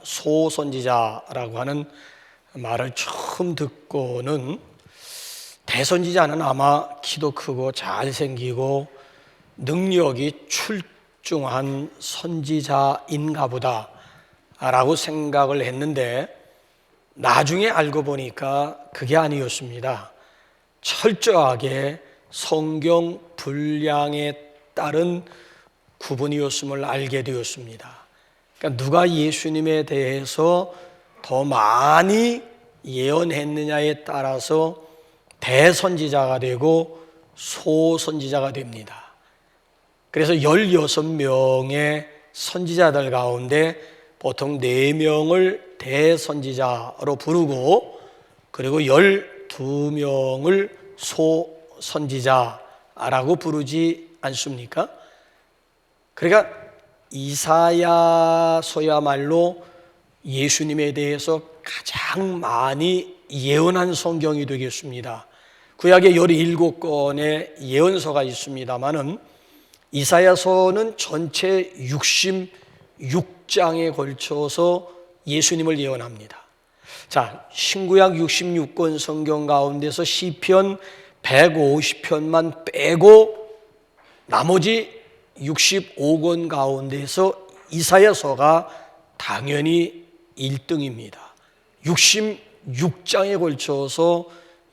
소선지자라고 하는 말을 처음 듣고는 대선지자는 아마 키도 크고 잘생기고 능력이 출중한 선지자인가 보다 라고 생각을 했는데 나중에 알고 보니까 그게 아니었습니다. 철저하게 성경 분량에 따른 구분이었음을 알게 되었습니다. 그러니까 누가 예수님에 대해서 더 많이 예언했느냐에 따라서 대선지자가 되고 소선지자가 됩니다. 그래서 16명의 선지자들 가운데 보통 4명을 대선지자로 부르고 그리고 12명을 소선지자라고 부르지 않습니까? 그러니까 이사야서야말로 예수님에 대해서 가장 많이 예언한 성경이 되겠습니다. 구약에 17권의 예언서가 있습니다만은 이사야서는 전체 66장에 걸쳐서 예수님을 예언합니다. 자, 신구약 66권 성경 가운데서 시편 150편만 빼고 나머지 65권 가운데서 이사야서가 당연히 1등입니다. 66장에 걸쳐서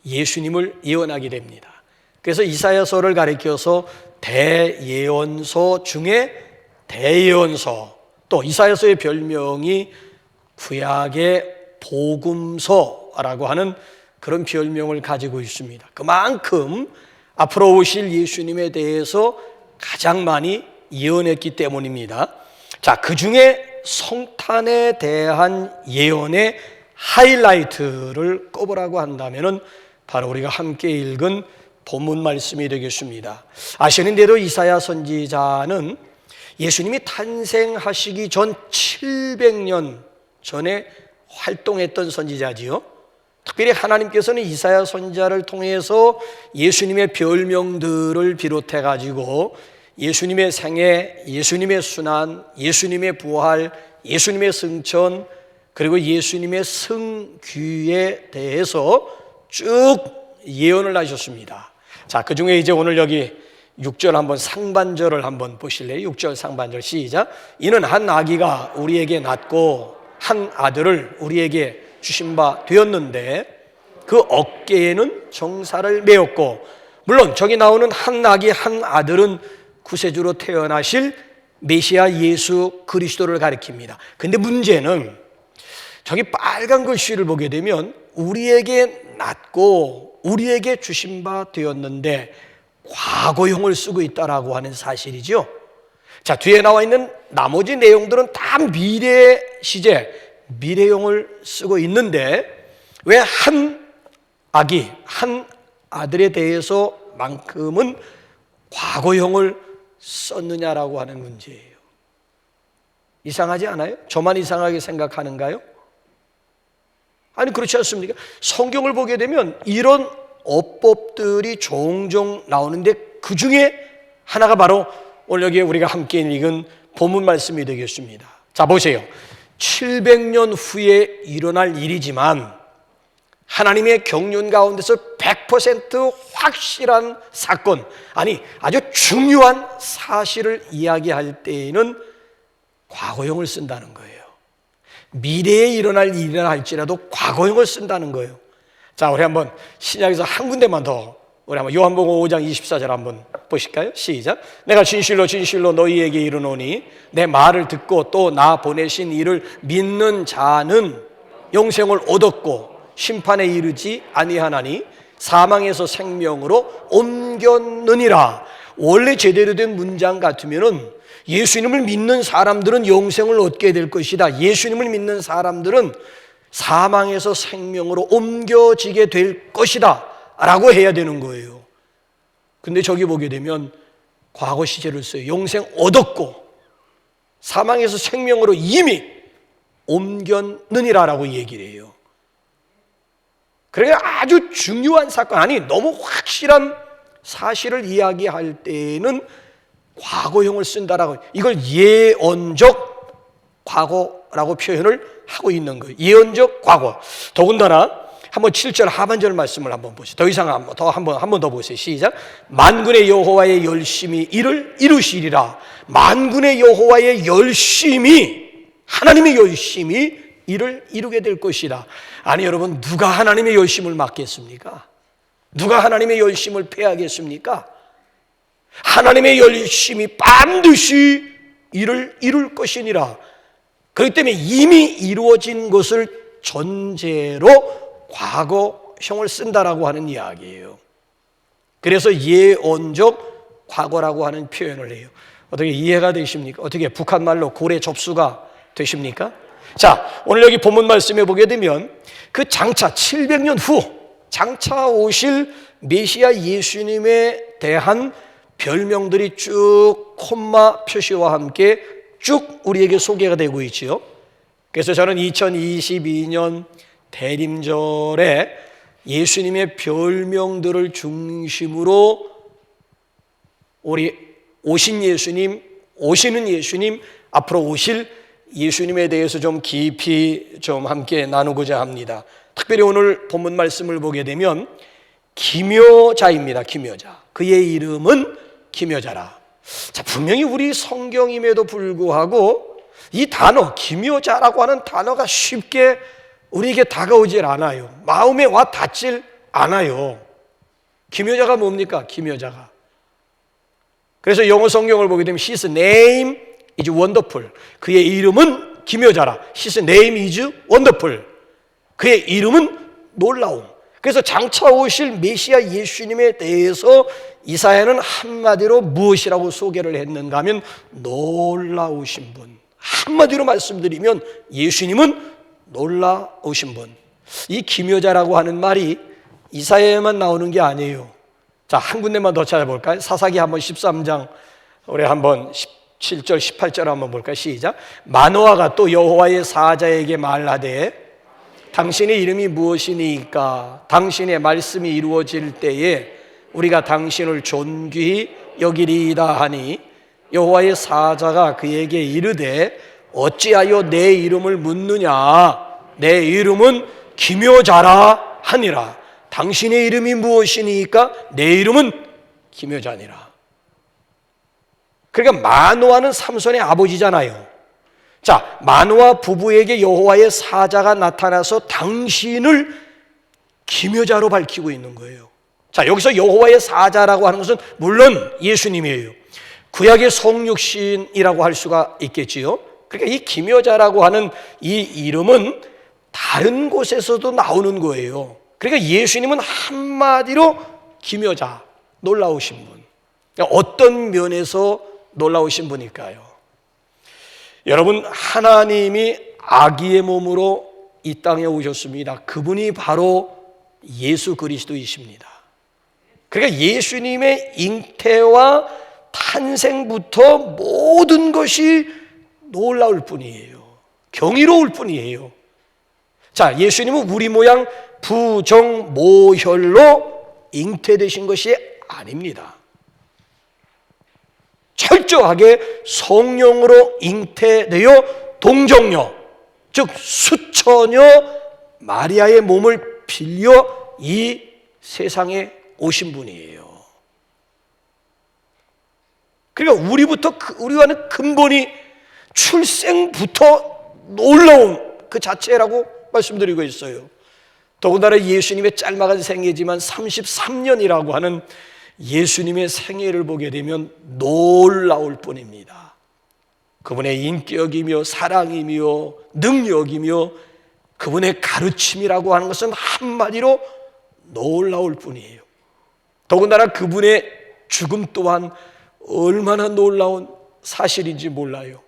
예수님을 예언하게 됩니다. 그래서 이사야서를 가리켜서 대예언서 중에 대예언서, 또 이사야서의 별명이 구약의 복음서라고 하는 그런 별명을 가지고 있습니다. 그만큼 앞으로 오실 예수님에 대해서 가장 많이 예언했기 때문입니다. 자, 그 중에 성탄에 대한 예언의 하이라이트를 꼽으라고 한다면은 바로 우리가 함께 읽은 본문 말씀이 되겠습니다. 아시는 대로 이사야 선지자는 예수님이 탄생하시기 전 700년 전에 활동했던 선지자지요. 특별히 하나님께서는 이사야 선지자를 통해서 예수님의 별명들을 비롯해 가지고 예수님의 생애, 예수님의 순환, 예수님의 부활, 예수님의 승천, 그리고 예수님의 승귀에 대해서 쭉 예언을 하셨습니다. 자, 그 중에 이제 오늘 여기 6절 한번 상반절을 한번 보실래요? 6절 상반절 시작. 이는 한 아기가 우리에게 낳고 한 아들을 우리에게 주신 바 되었는데 그 어깨에는 정사를 메었고, 물론 저기 나오는 한 아기 한 아들은 구세주로 태어나실 메시아 예수 그리스도를 가리킵니다. 근데 문제는 저기 빨간 글씨를 보게 되면 우리에게 낳고 우리에게 주신 바 되었는데 과거형을 쓰고 있다라고 하는 사실이죠. 자, 뒤에 나와 있는 나머지 내용들은 다 미래 시제, 미래형을 쓰고 있는데 왜 한 아기, 한 아들에 대해서만큼은 과거형을 썼느냐라고 하는 문제예요. 이상하지 않아요? 저만 이상하게 생각하는가요? 아니, 그렇지 않습니까? 성경을 보게 되면 이런 어법들이 종종 나오는데 그 중에 하나가 바로 오늘 여기 우리가 함께 읽은 본문 말씀이 되겠습니다. 자, 보세요. 700년 후에 일어날 일이지만 하나님의 경륜 가운데서 100% 확실한 사건, 아니 아주 중요한 사실을 이야기할 때에는 과거형을 쓴다는 거예요. 미래에 일어날 일이라 할지라도 과거형을 쓴다는 거예요. 자, 우리 한번 신약에서 한 군데만 더 우리 한번 요한복음 5장 24절 한번 보실까요? 시작. 내가 진실로 진실로 너희에게 이르노니 내 말을 듣고 또 나 보내신 이를 믿는 자는 영생을 얻었고 심판에 이르지 아니하나니 사망에서 생명으로 옮겼느니라. 원래 제대로 된 문장 같으면은 예수님을 믿는 사람들은 영생을 얻게 될 것이다. 예수님을 믿는 사람들은 사망에서 생명으로 옮겨지게 될 것이다 라고 해야 되는 거예요. 근데 저기 보게 되면 과거 시제를 써요. 영생 얻었고 사망에서 생명으로 이미 옮겼느니라라고 얘기를 해요. 그러니까 아주 중요한 사건, 아니 너무 확실한 사실을 이야기할 때는 과거형을 쓴다라고, 이걸 예언적 과거 과거라고 표현을 하고 있는 거예요. 예언적 과거. 더군다나 한번 7절 하반절 말씀을 한번 보시죠. 더 이상 한 번 더 보세요. 시작. 만군의 여호와의 열심히 이를 이루시리라. 만군의 여호와의 열심히, 하나님의 열심히 이를 이루게 될 것이라. 아니 여러분, 누가 하나님의 열심을 막겠습니까? 누가 하나님의 열심을 패하겠습니까? 하나님의 열심이 반드시 이를 이룰 것이니라. 그렇기 때문에 이미 이루어진 것을 전제로 과거형을 쓴다라고 하는 이야기예요. 그래서 예언적 과거라고 하는 표현을 해요. 어떻게 이해가 되십니까? 어떻게 북한말로 고래 접수가 되십니까? 자, 오늘 여기 본문 말씀에 보게 되면 그 장차 700년 후 장차 오실 메시아 예수님에 대한 별명들이 쭉 콤마 표시와 함께 쭉 우리에게 소개가 되고 있지요. 그래서 저는 2022년 대림절에 예수님의 별명들을 중심으로 우리 오신 예수님, 오시는 예수님, 앞으로 오실 예수님에 대해서 좀 깊이 좀 함께 나누고자 합니다. 특별히 오늘 본문 말씀을 보게 되면 기묘자입니다. 기묘자. 그의 이름은 기묘자라. 자, 분명히 우리 성경임에도 불구하고 이 단어 기묘자라고 하는 단어가 쉽게 우리에게 다가오질 않아요. 마음에 와 닿질 않아요. 기묘자가 뭡니까? 기묘자가. 그래서 영어 성경을 보게 되면 His name is wonderful. 그의 이름은 기묘자라. His name is wonderful. 그의 이름은 놀라움. 그래서 장차 오실 메시아 예수님에 대해서 이사야는 한마디로 무엇이라고 소개를 했는가 하면 놀라우신 분. 한마디로 말씀드리면 예수님은 놀라우신 분. 이 기묘자라고 하는 말이 이사야에만 나오는 게 아니에요. 자, 한 군데만 더 찾아볼까요? 사사기 한번 13장 우리 한번 17절 18절 한번 볼까요? 시작. 마노아가 또 여호와의 사자에게 말하되 당신의 이름이 무엇이니까? 당신의 말씀이 이루어질 때에 우리가 당신을 존귀히 여기리이다 하니 여호와의 사자가 그에게 이르되 어찌하여 내 이름을 묻느냐? 내 이름은 기묘자라 하니라. 당신의 이름이 무엇이니까? 내 이름은 기묘자니라. 그러니까 마노아는 삼손의 아버지잖아요. 자, 마노아 부부에게 여호와의 사자가 나타나서 당신을 기묘자로 밝히고 있는 거예요. 자, 여기서 여호와의 사자라고 하는 것은 물론 예수님이에요. 구약의 성육신이라고 할 수가 있겠지요. 그러니까 이 기묘자라고 하는 이 이름은 다른 곳에서도 나오는 거예요. 그러니까 예수님은 한마디로 기묘자, 놀라우신 분. 그러니까 어떤 면에서 놀라우신 분일까요? 여러분, 하나님이 아기의 몸으로 이 땅에 오셨습니다. 그분이 바로 예수 그리스도이십니다. 그러니까 예수님의 잉태와 탄생부터 모든 것이 놀라울 뿐이에요. 경이로울 뿐이에요. 자, 예수님은 우리 모양 부정모혈로 잉태되신 것이 아닙니다. 철저하게 성령으로 잉태되어 동정녀, 즉 수처녀 마리아의 몸을 빌려 이 세상에 오신 분이에요. 그러니까 우리와는 근본이 출생부터 놀라운 그 자체라고 말씀드리고 있어요. 더군다나 예수님의 짤막한 생애지만 33년이라고 하는 예수님의 생애를 보게 되면 놀라울 뿐입니다. 그분의 인격이며 사랑이며 능력이며 그분의 가르침이라고 하는 것은 한마디로 놀라울 뿐이에요. 더군다나 그분의 죽음 또한 얼마나 놀라운 사실인지 몰라요.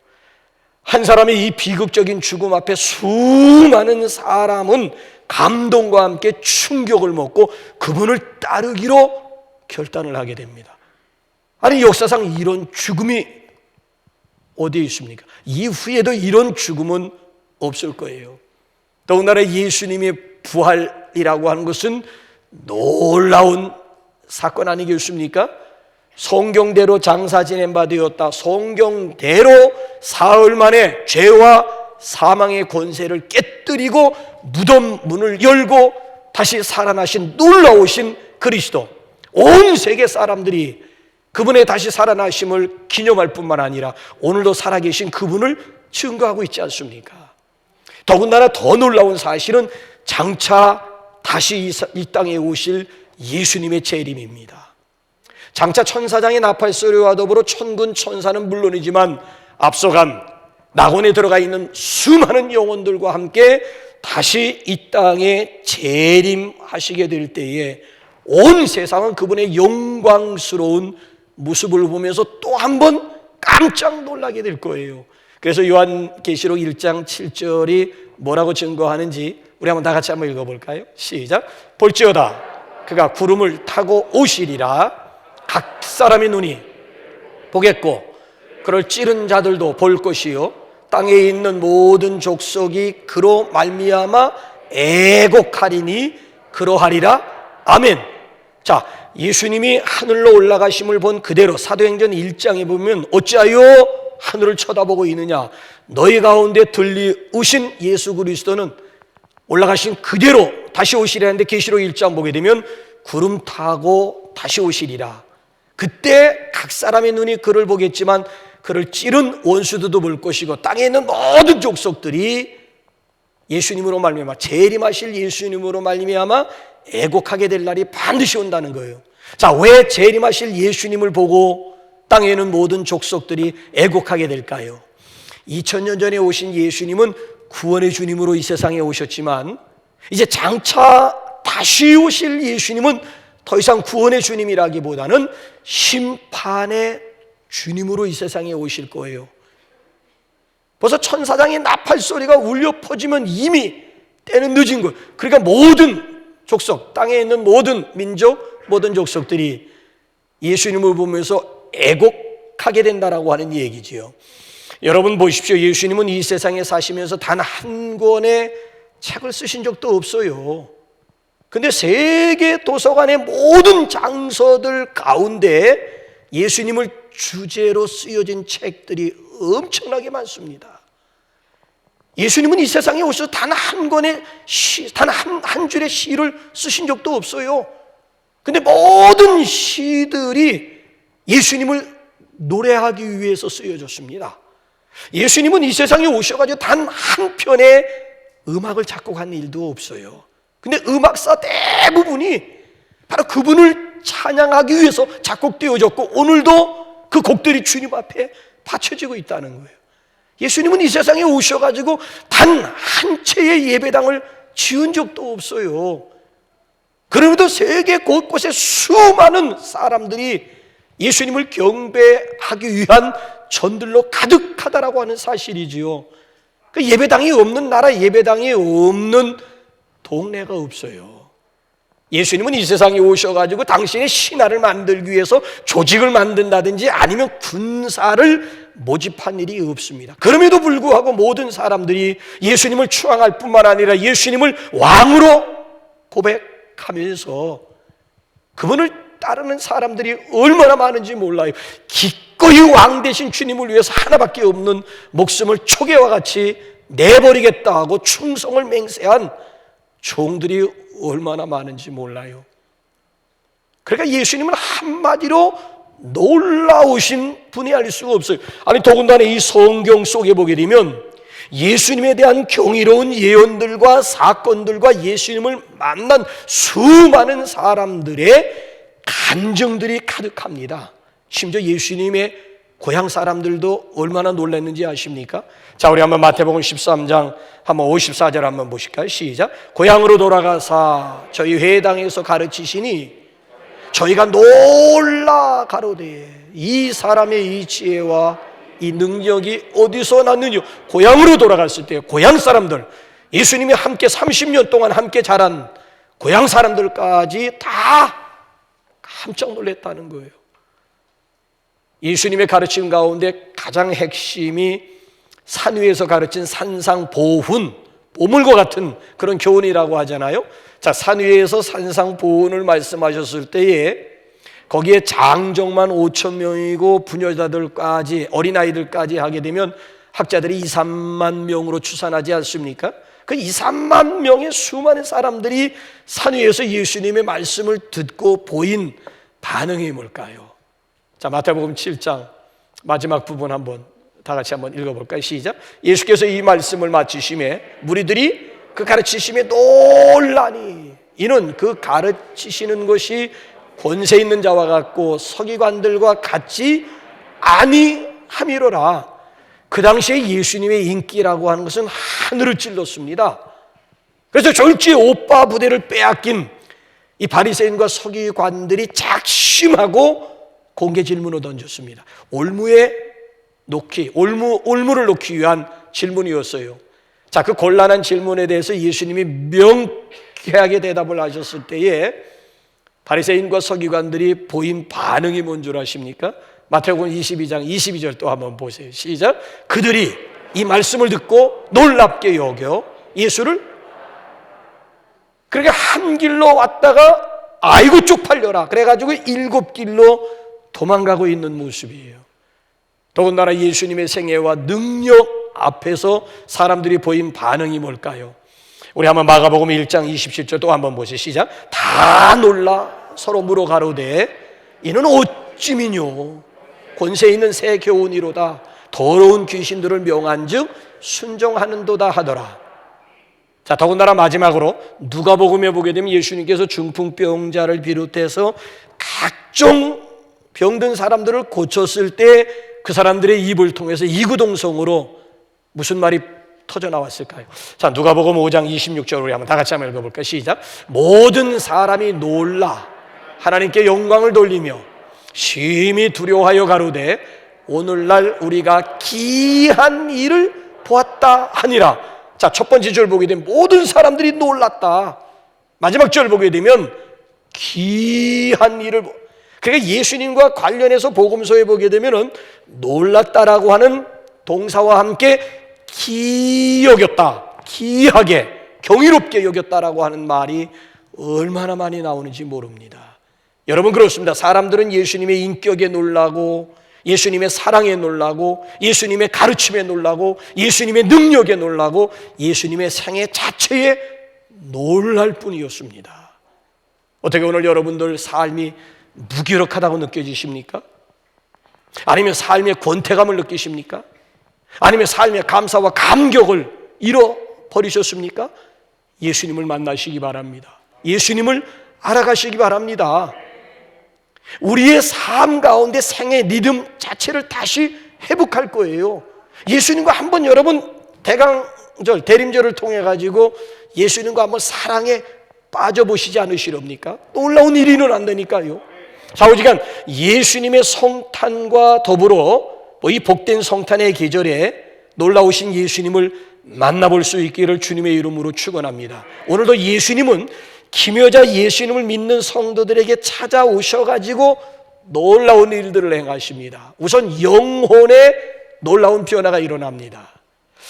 한 사람의 이 비극적인 죽음 앞에 수많은 사람은 감동과 함께 충격을 먹고 그분을 따르기로 결단을 하게 됩니다. 아니, 역사상 이런 죽음이 어디에 있습니까? 이후에도 이런 죽음은 없을 거예요. 더군다나 예수님의 부활이라고 하는 것은 놀라운 사건 아니겠습니까? 성경대로 장사 지낸 바 되었다. 성경대로 사흘 만에 죄와 사망의 권세를 깨뜨리고 무덤 문을 열고 다시 살아나신 놀라우신 그리스도, 온 세계 사람들이 그분의 다시 살아나심을 기념할 뿐만 아니라 오늘도 살아계신 그분을 증거하고 있지 않습니까? 더군다나 더 놀라운 사실은 장차 다시 이 땅에 오실 예수님의 재림입니다. 장차 천사장의 나팔소리와 더불어 천군 천사는 물론이지만 앞서간 낙원에 들어가 있는 수많은 영혼들과 함께 다시 이 땅에 재림하시게 될 때에 온 세상은 그분의 영광스러운 모습을 보면서 또 한 번 깜짝 놀라게 될 거예요. 그래서 요한계시록 1장 7절이 뭐라고 증거하는지 우리 한번 다 같이 한번 읽어볼까요? 시작. 볼지어다 그가 구름을 타고 오시리라. 각 사람의 눈이 보겠고 그를 찌른 자들도 볼 것이요 땅에 있는 모든 족속이 그로 말미암아 애곡하리니 그러하리라. 아멘. 자, 예수님이 하늘로 올라가심을 본 그대로 사도행전 1장에 보면 어찌하여 하늘을 쳐다보고 있느냐, 너희 가운데 들리우신 예수 그리스도는 올라가신 그대로 다시 오시리라는데 계시록 1장 보게 되면 구름 타고 다시 오시리라. 그때 각 사람의 눈이 그를 보겠지만 그를 찌른 원수들도 볼 것이고 땅에 있는 모든 족속들이 예수님으로 말미암아, 재림하실 예수님으로 말미암아 애곡하게 될 날이 반드시 온다는 거예요. 자, 왜 재림하실 예수님을 보고 땅에 있는 모든 족속들이 애곡하게 될까요? 2000년 전에 오신 예수님은 구원의 주님으로 이 세상에 오셨지만 이제 장차 다시 오실 예수님은 더 이상 구원의 주님이라기보다는 심판의 주님으로 이 세상에 오실 거예요. 벌써 천사장의 나팔 소리가 울려 퍼지면 이미 때는 늦은 거예요. 그러니까 모든 족속, 땅에 있는 모든 민족, 모든 족속들이 예수님을 보면서 애곡하게 된다라고 하는 얘기지요. 여러분 보십시오. 예수님은 이 세상에 사시면서 단 한 권의 책을 쓰신 적도 없어요. 근데 세계 도서관의 모든 장서들 가운데 예수님을 주제로 쓰여진 책들이 엄청나게 많습니다. 예수님은 이 세상에 오셔서 단 한 권의 시, 단 한 줄의 시를 쓰신 적도 없어요. 근데 모든 시들이 예수님을 노래하기 위해서 쓰여졌습니다. 예수님은 이 세상에 오셔가지고 단 한 편의 음악을 작곡한 일도 없어요. 근데 음악사 대부분이 바로 그분을 찬양하기 위해서 작곡되어졌고 오늘도 그 곡들이 주님 앞에 바쳐지고 있다는 거예요. 예수님은 이 세상에 오셔가지고 단 한 채의 예배당을 지은 적도 없어요. 그럼에도 세계 곳곳에 수많은 사람들이 예수님을 경배하기 위한 전들로 가득하다라고 하는 사실이지요. 그 예배당이 없는 나라, 예배당이 없는 동네가 없어요. 예수님은 이 세상에 오셔가지고 당신의 신화를 만들기 위해서 조직을 만든다든지 아니면 군사를 모집한 일이 없습니다. 그럼에도 불구하고 모든 사람들이 예수님을 추앙할 뿐만 아니라 예수님을 왕으로 고백하면서 그분을 따르는 사람들이 얼마나 많은지 몰라요. 기꺼이 왕 대신 주님을 위해서 하나밖에 없는 목숨을 초계와 같이 내버리겠다 하고 충성을 맹세한 종들이 얼마나 많은지 몰라요. 그러니까 예수님은 한마디로 놀라우신 분이 아닐 수가 없어요. 아니 더군다나 이 성경 속에 보게 되면 예수님에 대한 경이로운 예언들과 사건들과 예수님을 만난 수많은 사람들의 간증들이 가득합니다. 심지어 예수님의 고향 사람들도 얼마나 놀랐는지 아십니까? 자, 우리 한번 마태복음 13장 한번 54절 한번 보실까요? 시작. 고향으로 돌아가사 저희 회당에서 가르치시니 저희가 놀라 가로되 이 사람의 이 지혜와 이 능력이 어디서 났느냐. 고향으로 돌아갔을 때 고향 사람들, 예수님이 함께 30년 동안 함께 자란 고향 사람들까지 다 깜짝 놀랐다는 거예요. 예수님의 가르침 가운데 가장 핵심이 산 위에서 가르친 산상보훈, 보물과 같은 그런 교훈이라고 하잖아요. 자, 산 위에서 산상보훈을 말씀하셨을 때에 거기에 장정만 5,000명이고 부녀자들까지 어린아이들까지 하게 되면 학자들이 2, 3만 명으로 추산하지 않습니까? 그 2, 3만 명의 수많은 사람들이 산 위에서 예수님의 말씀을 듣고 보인 반응이 뭘까요? 자, 마태복음 7장 마지막 부분 한번 다 같이 한번 읽어볼까요? 시작. 예수께서 이 말씀을 마치심에 무리들이 그 가르치심에 놀라니, 이는 그 가르치시는 것이 권세 있는 자와 같고 서기관들과 같지 아니함이로라. 그 당시에 예수님의 인기라고 하는 것은 하늘을 찔렀습니다. 그래서 졸지에 옷과 부대를 빼앗긴 이 바리새인과 서기관들이 작심하고 공개 질문을 던졌습니다. 올무를 놓기 위한 질문이었어요. 자, 그 곤란한 질문에 대해서 예수님이 명쾌하게 대답을 하셨을 때에 바리새인과 서기관들이 보인 반응이 뭔 줄 아십니까? 마태복음 22장 22절 또 한번 보세요. 시작. 그들이 이 말씀을 듣고 놀랍게 여겨 예수를, 그러니까 한 길로 왔다가 아이고 쪽팔려라 그래가지고 7길로 도망가고 있는 모습이에요. 더군다나 예수님의 생애와 능력 앞에서 사람들이 보인 반응이 뭘까요? 우리 한번 마가복음 1장 27절 또 한번 보세요. 시작. 다 놀라 서로 물어 가로되 이는 어찌미뇨 권세 있는 새 교훈이로다. 더러운 귀신들을 명한즉 순종하는도다 하더라. 자, 더군다나 마지막으로 누가복음에 보게 되면 예수님께서 중풍병자를 비롯해서 각종 병든 사람들을 고쳤을 때 그 사람들의 입을 통해서 이구동성으로 무슨 말이 터져 나왔을까요? 자, 누가복음 5장 26절 우리 한번 다 같이 한번 읽어볼까요? 시작. 모든 사람이 놀라 하나님께 영광을 돌리며 심히 두려워하여 가로되 오늘날 우리가 기이한 일을 보았다 하니라. 자, 첫 번째 절 보게 되면 모든 사람들이 놀랐다. 마지막 절 보게 되면 기이한 일을, 그러니까 예수님과 관련해서 복음서에 보게 되면은 놀랐다라고 하는 동사와 함께 기이 여겼다, 기이하게 경이롭게 여겼다라고 하는 말이 얼마나 많이 나오는지 모릅니다. 여러분, 그렇습니다. 사람들은 예수님의 인격에 놀라고 예수님의 사랑에 놀라고 예수님의 가르침에 놀라고 예수님의 능력에 놀라고 예수님의 생애 자체에 놀랄 뿐이었습니다. 어떻게 오늘 여러분들 삶이 무기력하다고 느껴지십니까? 아니면 삶의 권태감을 느끼십니까? 아니면 삶의 감사와 감격을 잃어버리셨습니까? 예수님을 만나시기 바랍니다. 예수님을 알아가시기 바랍니다. 우리의 삶 가운데 생의 리듬 자체를 다시 회복할 거예요. 예수님과 한번 여러분 대림절을 통해 가지고 예수님과 한번 사랑에 빠져보시지 않으시렵니까? 놀라운 일이 일어난다니까요. 좌우지간 예수님의 성탄과 더불어 이 복된 성탄의 계절에 놀라우신 예수님을 만나볼 수 있기를 주님의 이름으로 축원합니다. 오늘도 예수님은 기묘자 예수님을 믿는 성도들에게 찾아오셔가지고 놀라운 일들을 행하십니다. 우선 영혼에 놀라운 변화가 일어납니다.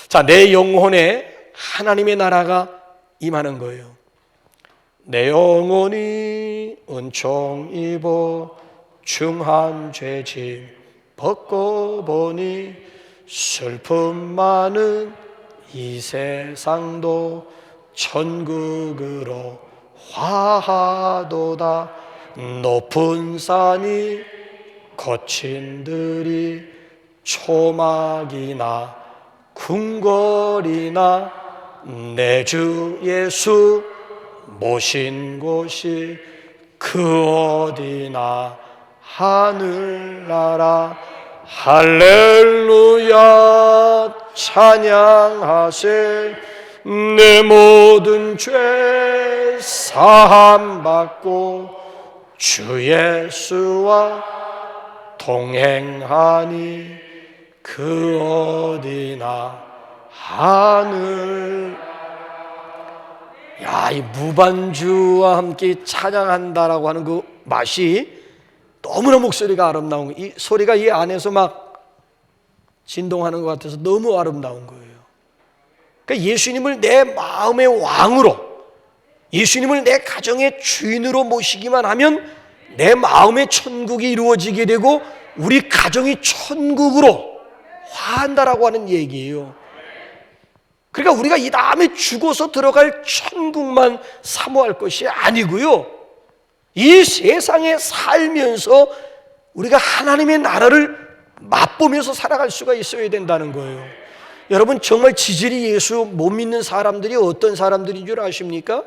자, 내 영혼에 하나님의 나라가 임하는 거예요. 내 영혼이 은총 입어 중한 죄짐 벗고 보니 슬픔 많은 이 세상도 천국으로 화하도다. 높은 산이 거친 들이 초막이나 궁궐이나 내 주 예수 모신 곳이 그 어디나 하늘나라. 할렐루야 찬양하세. 내 모든 죄 사함받고 주 예수와 동행하니 그 어디나 하늘. 야, 이 무반주와 함께 찬양한다라고 하는 그 맛이 너무나 목소리가 아름다운 거예요. 이 소리가 이 안에서 막 진동하는 것 같아서 너무 아름다운 거예요. 그러니까 예수님을 내 마음의 왕으로, 예수님을 내 가정의 주인으로 모시기만 하면 내 마음의 천국이 이루어지게 되고 우리 가정이 천국으로 화한다라고 하는 얘기예요. 그러니까 우리가 이 다음에 죽어서 들어갈 천국만 사모할 것이 아니고요, 이 세상에 살면서 우리가 하나님의 나라를 맛보면서 살아갈 수가 있어야 된다는 거예요. 여러분, 정말 지질이 예수 못 믿는 사람들이 어떤 사람들인 줄 아십니까?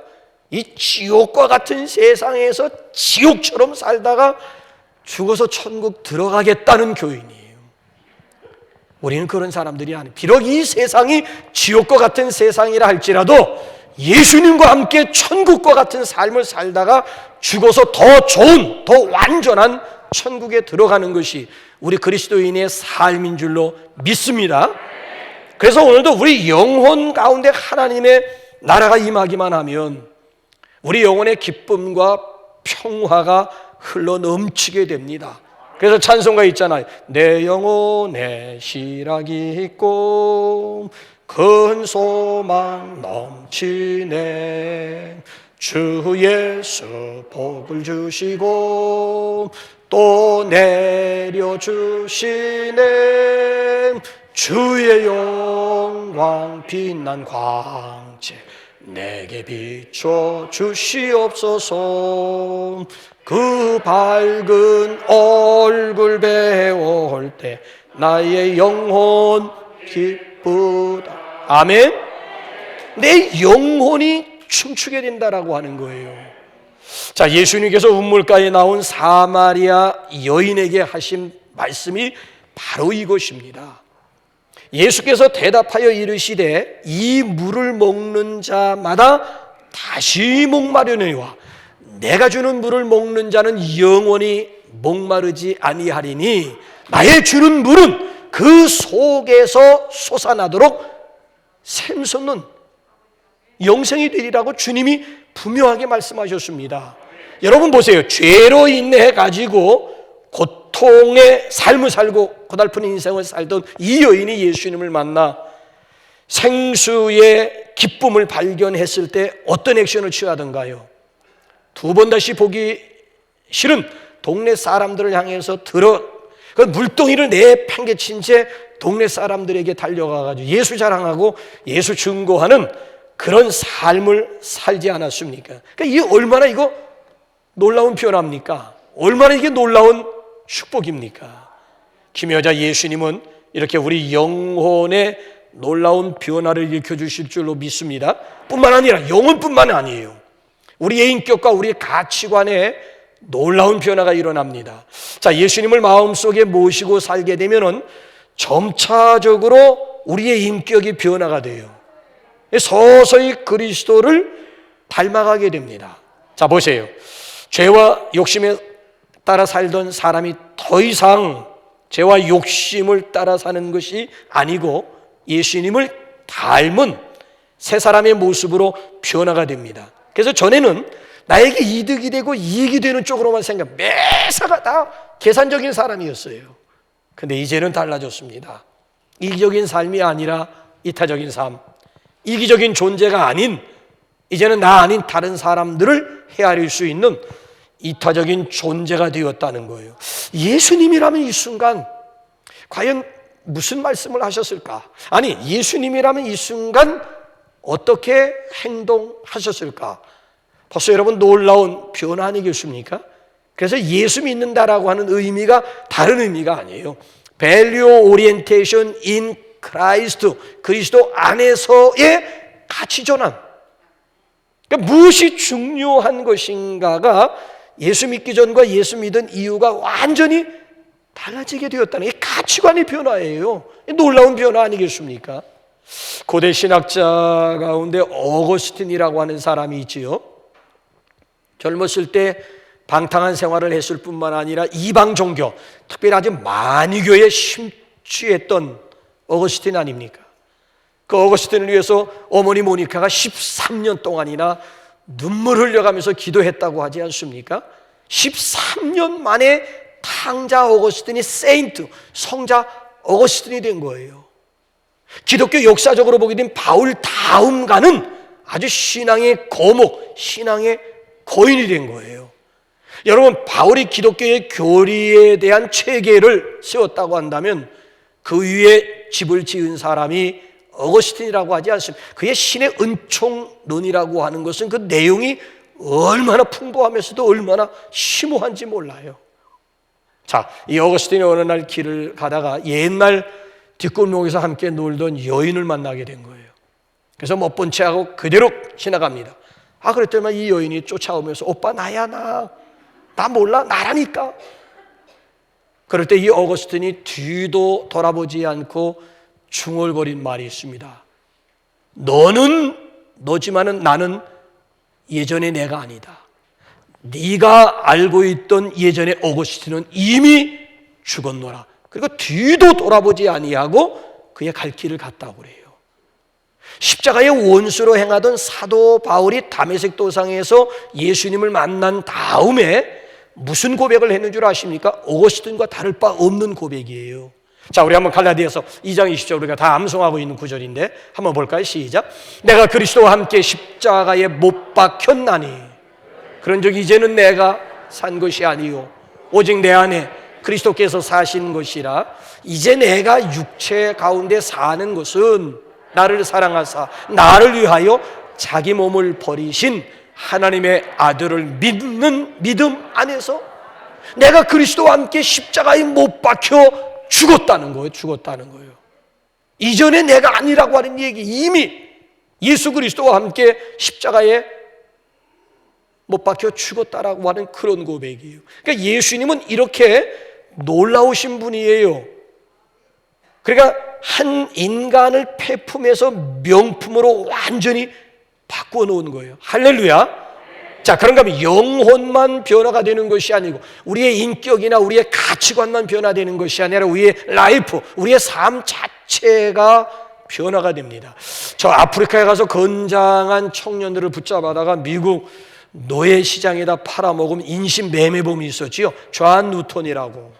이 지옥과 같은 세상에서 지옥처럼 살다가 죽어서 천국 들어가겠다는 교인이에요. 우리는 그런 사람들이 아니에요. 비록 이 세상이 지옥과 같은 세상이라 할지라도 예수님과 함께 천국과 같은 삶을 살다가 죽어서 더 좋은, 더 완전한 천국에 들어가는 것이 우리 그리스도인의 삶인 줄로 믿습니다. 그래서 오늘도 우리 영혼 가운데 하나님의 나라가 임하기만 하면 우리 영혼의 기쁨과 평화가 흘러 넘치게 됩니다. 그래서 찬송가 있잖아요. 내 영혼에 시락이 있고 큰 소망 넘치네. 주 예수 복을 주시고 또 내려주시네. 주의 영광 빛난 광채 내게 비춰 주시옵소서. 그 밝은 얼굴 배울 때 나의 영혼 기쁘다. 아멘. 내 영혼이 춤추게 된다라고 하는 거예요. 자, 예수님께서 우물가에 나온 사마리아 여인에게 하신 말씀이 바로 이것입니다. 예수께서 대답하여 이르시되 이 물을 먹는 자마다 다시 목마르니와 내가 주는 물을 먹는 자는 영원히 목마르지 아니하리니 나의 주는 물은 그 속에서 솟아나도록 샘솟는 영생이 되리라고 주님이 분명하게 말씀하셨습니다. 여러분 보세요. 죄로 인해 가지고 고통의 삶을 살고 고달픈 인생을 살던 이 여인이 예수님을 만나 생수의 기쁨을 발견했을 때 어떤 액션을 취하던가요? 두 번 다시 보기 싫은 동네 사람들을 향해서 그 물동이를 내팽개친 채 동네 사람들에게 달려가가지고 예수 자랑하고 예수 증거하는 그런 삶을 살지 않았습니까? 그러니까 이게 얼마나 이거 놀라운 변화입니까? 얼마나 이게 놀라운 축복입니까? 김여자 예수님은 이렇게 우리 영혼의 놀라운 변화를 일으켜주실 줄로 믿습니다. 뿐만 아니라 영혼뿐만 아니에요. 우리의 인격과 우리의 가치관에 놀라운 변화가 일어납니다. 자, 예수님을 마음속에 모시고 살게 되면은 점차적으로 우리의 인격이 변화가 돼요. 서서히 그리스도를 닮아가게 됩니다. 자, 보세요. 죄와 욕심에 따라 살던 사람이 더 이상 죄와 욕심을 따라 사는 것이 아니고 예수님을 닮은 새 사람의 모습으로 변화가 됩니다. 그래서 전에는 나에게 이득이 되고 이익이 되는 쪽으로만 매사가 다 계산적인 사람이었어요. 근데 이제는 달라졌습니다. 이기적인 삶이 아니라 이타적인 삶, 이기적인 존재가 아닌 이제는 나 아닌 다른 사람들을 헤아릴 수 있는 이타적인 존재가 되었다는 거예요. 예수님이라면 이 순간 과연 무슨 말씀을 하셨을까? 아니, 예수님이라면 이 순간 어떻게 행동하셨을까? 벌써 여러분 놀라운 변화 아니겠습니까? 그래서 예수 믿는다라고 하는 의미가 다른 의미가 아니에요. Value Orientation in Christ, 그리스도 안에서의 가치 전환. 그러니까 무엇이 중요한 것인가가 예수 믿기 전과 예수 믿은 이유가 완전히 달라지게 되었다는 게 가치관의 변화예요. 놀라운 변화 아니겠습니까? 고대 신학자 가운데 어거스틴이라고 하는 사람이 있지요. 젊었을 때 방탕한 생활을 했을 뿐만 아니라 이방 종교, 특별히 아주 만유교에 심취했던 어거스틴 아닙니까? 그 어거스틴을 위해서 어머니 모니카가 13년 동안이나 눈물 흘려가면서 기도했다고 하지 않습니까? 13년 만에 탕자 어거스틴이 세인트, 성자 어거스틴이 된 거예요. 기독교 역사적으로 보게 되면 바울 다음 가는 아주 신앙의 거목, 신앙의 거인이 된 거예요. 여러분, 바울이 기독교의 교리에 대한 체계를 세웠다고 한다면 그 위에 집을 지은 사람이 어거스틴이라고 하지 않습니다. 그의 신의 은총론이라고 하는 것은 그 내용이 얼마나 풍부하면서도 얼마나 심오한지 몰라요. 자, 이 어거스틴이 어느 날 길을 가다가 옛날 뒷골목에서 함께 놀던 여인을 만나게 된 거예요. 그래서 못 본 채하고 그대로 지나갑니다. 그랬더니 이 여인이 쫓아오면서 오빠 나야 나 몰라 나라니까. 그럴 때 이 어거스틴이 뒤도 돌아보지 않고 중얼거린 말이 있습니다. 너는 너지만은 나는 예전의 내가 아니다. 네가 알고 있던 예전의 어거스틴은 이미 죽었노라. 그리고 뒤도 돌아보지 아니하고 그의 갈 길을 갔다고 그래요. 십자가의 원수로 행하던 사도 바울이 다메섹 도상에서 예수님을 만난 다음에 무슨 고백을 했는 줄 아십니까? 어거스틴과 다를 바 없는 고백이에요. 자, 우리 한번 갈라디아서 2장 20절 우리가 다 암송하고 있는 구절인데 한번 볼까요? 시작. 내가 그리스도와 함께 십자가에 못 박혔나니 그런즉 이제는 내가 산 것이 아니요 오직 내 안에 그리스도께서 사신 것이라. 이제 내가 육체 가운데 사는 것은 나를 사랑하사 나를 위하여 자기 몸을 버리신 하나님의 아들을 믿는 믿음 안에서 내가 그리스도와 함께 십자가에 못 박혀 죽었다는 거예요. 이전에 내가 아니라고 하는 얘기, 이미 예수 그리스도와 함께 십자가에 못 박혀 죽었다라고 하는 그런 고백이에요. 그러니까 예수님은 이렇게 놀라우신 분이에요. 그러니까 한 인간을 폐품에서 명품으로 완전히 바꾸어 놓은 거예요. 할렐루야. 자, 그런가 하면 영혼만 변화가 되는 것이 아니고 우리의 인격이나 우리의 가치관만 변화되는 것이 아니라 우리의 라이프, 우리의 삶 자체가 변화가 됩니다. 저 아프리카에 가서 건장한 청년들을 붙잡아다가 미국 노예 시장에다 팔아먹은 인신 매매범이 있었지요. 존 뉴턴이라고.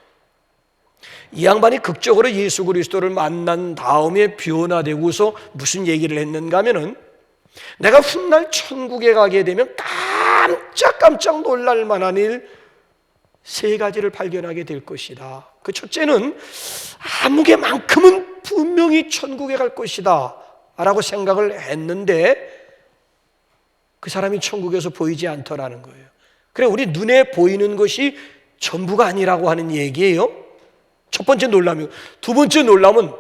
이 양반이 극적으로 예수 그리스도를 만난 다음에 변화되고서 무슨 얘기를 했는가 하면은 내가 훗날 천국에 가게 되면 깜짝 놀랄 만한 일 세 가지를 발견하게 될 것이다. 그 첫째는 아무개만큼은 분명히 천국에 갈 것이다 라고 생각을 했는데 그 사람이 천국에서 보이지 않더라는 거예요. 그래, 우리 눈에 보이는 것이 전부가 아니라고 하는 얘기예요. 첫 번째 놀라면. 두 번째 놀라면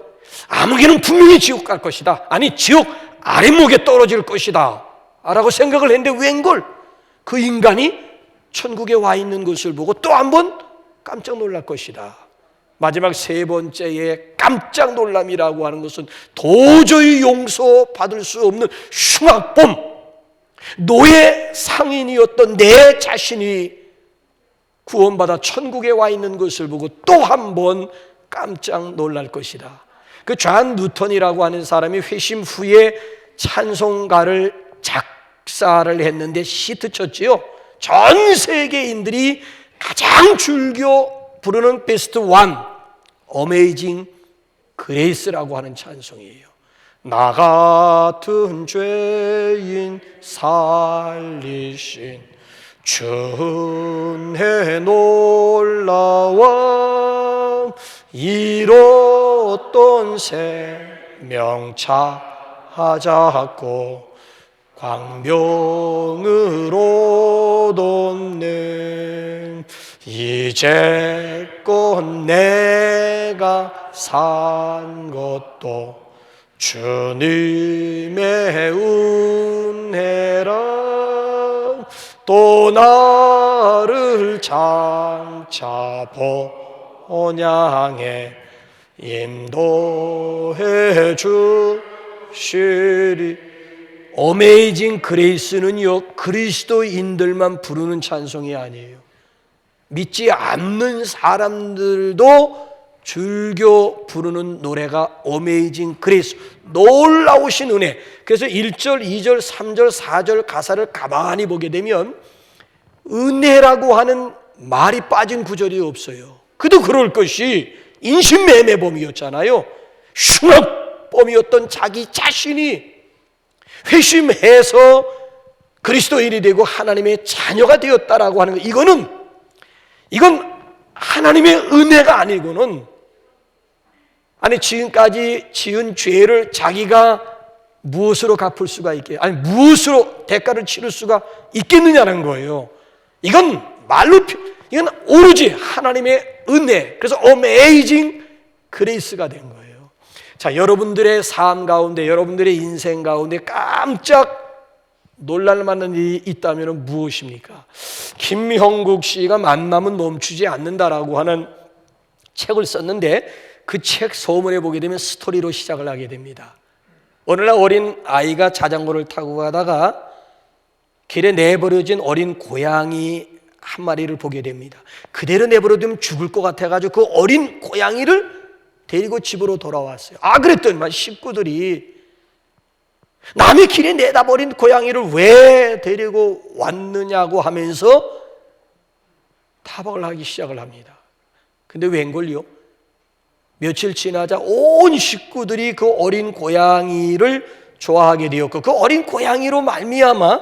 아무개는 분명히 지옥 갈 것이다. 아니, 지옥 아랫목에 떨어질 것이다 라고 생각을 했는데 웬걸 그 인간이 천국에 와 있는 것을 보고 또 한 번 깜짝 놀랄 것이다. 마지막 세 번째의 깜짝 놀람이라고 하는 것은 도저히 용서받을 수 없는 흉악범, 노예 상인이었던 내 자신이 구원받아 천국에 와 있는 것을 보고 또 한 번 깜짝 놀랄 것이다. 그 존 뉴턴이라고 하는 사람이 회심 후에 찬송가를 작사를 했는데 시트 쳤지요. 전 세계인들이 가장 즐겨 부르는 베스트 원, 어메이징 그레이스라고 하는 찬송이에요. 나 같은 죄인 살리신 주의 놀라워 이뤘던 생명 찾았고 광명으로 돋는 이제껏 내가 산 것도 주님의 은혜라. 또 나를 장차 본향에 인도해 주시리. 어메이징 그레이스는요, 그리스도인들만 부르는 찬송이 아니에요. 믿지 않는 사람들도 즐겨 부르는 노래가 어메이징 그레이스, 놀라우신 은혜. 그래서 1절, 2절, 3절, 4절 가사를 가만히 보게 되면 은혜라고 하는 말이 빠진 구절이 없어요. 그도 그럴 것이 인신매매범이었잖아요. 흉악범이었던 자기 자신이 회심해서 그리스도인이 되고 하나님의 자녀가 되었다라고 하는 것, 이건 하나님의 은혜가 아니고는 아니 지금까지 지은 죄를 자기가 무엇으로 갚을 수가 있게, 아니 무엇으로 대가를 치를 수가 있겠느냐는 거예요. 이건 이건 오로지 하나님의 은혜, 그래서 어메이징 그레이스가 된 거예요. 자, 여러분들의 삶 가운데, 여러분들의 인생 가운데 깜짝 놀랄 만한 일이 있다면 무엇입니까? 김형국 씨가 만남은 멈추지 않는다라고 하는 책을 썼는데, 그 책 서문에 보게 되면 스토리로 시작을 하게 됩니다. 어느 날 어린 아이가 자전거를 타고 가다가 길에 내버려진 어린 고양이 한 마리를 보게 됩니다. 그대로 내버려두면 죽을 것 같아가지고 그 어린 고양이를 데리고 집으로 돌아왔어요. 그랬더니 식구들이 남의 길에 내다버린 고양이를 왜 데리고 왔느냐고 하면서 타박을 하기 시작을 합니다. 근데 웬걸요? 며칠 지나자 온 식구들이 그 어린 고양이를 좋아하게 되었고, 그 어린 고양이로 말미암아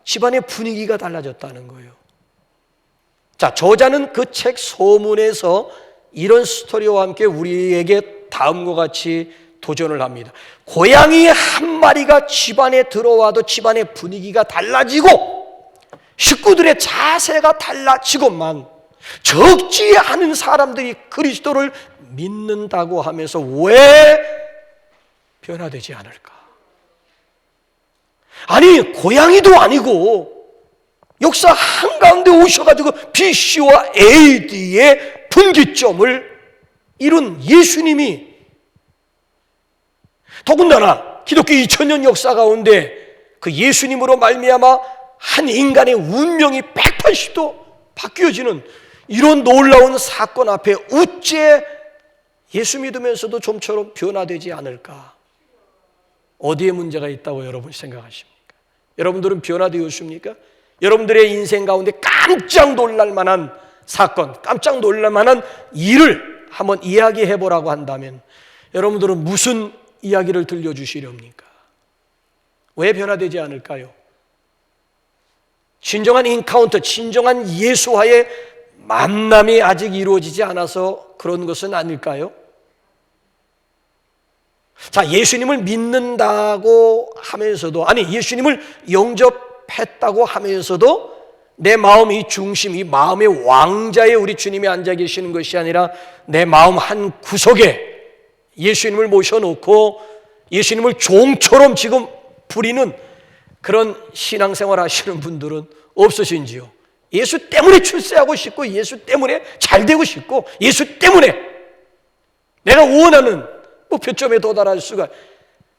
집안의 분위기가 달라졌다는 거예요. 자, 저자는 그 책 서문에서 이런 스토리와 함께 우리에게 다음과 같이 도전을 합니다. 고양이 한 마리가 집안에 들어와도 집안의 분위기가 달라지고 식구들의 자세가 달라지고만 적지 않은 사람들이 그리스도를 믿는다고 하면서 왜 변화되지 않을까? 아니, 고양이도 아니고 역사 한가운데 오셔가지고 BC와 AD의 분기점을 이룬 예수님이, 더군다나 기독교 2000년 역사 가운데 그 예수님으로 말미암아 한 인간의 운명이 180도 바뀌어지는 이런 놀라운 사건 앞에 어째 예수 믿으면서도 좀처럼 변화되지 않을까? 어디에 문제가 있다고 여러분 생각하십니까? 여러분들은 변화되었습니까? 여러분들의 인생 가운데 깜짝 놀랄 만한 사건, 깜짝 놀랄 만한 일을 한번 이야기해 보라고 한다면 여러분들은 무슨 이야기를 들려주시렵니까? 왜 변화되지 않을까요? 진정한 인카운터, 진정한 예수와의 만남이 아직 이루어지지 않아서 그런 것은 아닐까요? 자, 예수님을 믿는다고 하면서도, 아니 예수님을 영접했다고 하면서도 내 마음 이 중심, 이 마음의 왕자에 우리 주님이 앉아 계시는 것이 아니라 내 마음 한 구석에 예수님을 모셔놓고 예수님을 종처럼 지금 부리는 그런 신앙생활 하시는 분들은 없으신지요? 예수 때문에 출세하고 싶고, 예수 때문에 잘 되고 싶고, 예수 때문에 내가 원하는 목표점에 도달할 수가,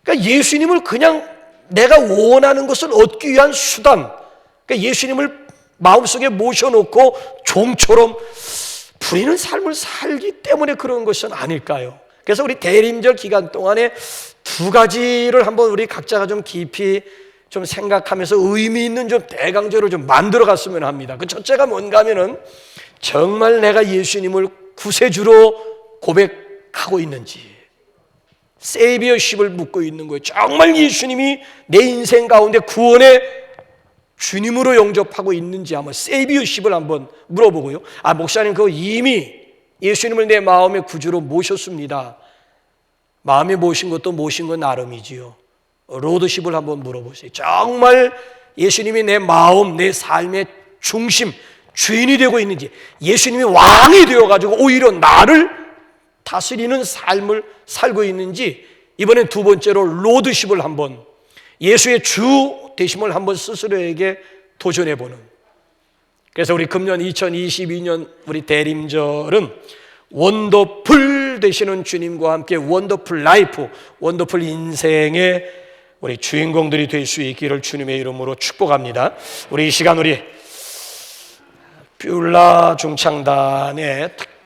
그러니까 예수님을 그냥 내가 원하는 것을 얻기 위한 수단, 그러니까 예수님을 마음속에 모셔놓고 종처럼 부리는 삶을 살기 때문에 그런 것은 아닐까요? 그래서 우리 대림절 기간 동안에 두 가지를 한번 우리 각자가 좀 깊이 좀 생각하면서 의미 있는 좀 대강제로 좀 만들어 갔으면 합니다. 그 첫째가 뭔가 하면은 정말 내가 예수님을 구세주로 고백하고 있는지, 세이비어십을 묻고 있는 거예요. 정말 예수님이 내 인생 가운데 구원의 주님으로 영접하고 있는지 한번 세이비어십을 한번 물어보고요. 목사님 그거 이미 예수님을 내 마음의 구주로 모셨습니다. 마음에 모신 것도 모신 건 나름이지요. 로드십을 한번 물어보세요. 정말 예수님이 내 마음, 내 삶의 중심, 주인이 되고 있는지, 예수님이 왕이 되어가지고 오히려 나를 다스리는 삶을 살고 있는지, 이번엔 두 번째로 로드십을 한번, 예수의 주 되심을 한번 스스로에게 도전해보는. 그래서 우리 금년 2022년 우리 대림절은 원더풀 되시는 주님과 함께 원더풀 라이프, 원더풀 인생의 우리 주인공들이 될 수 있기를 주님의 이름으로 축복합니다. 우리 이 시간 우리 뷰라 중창단의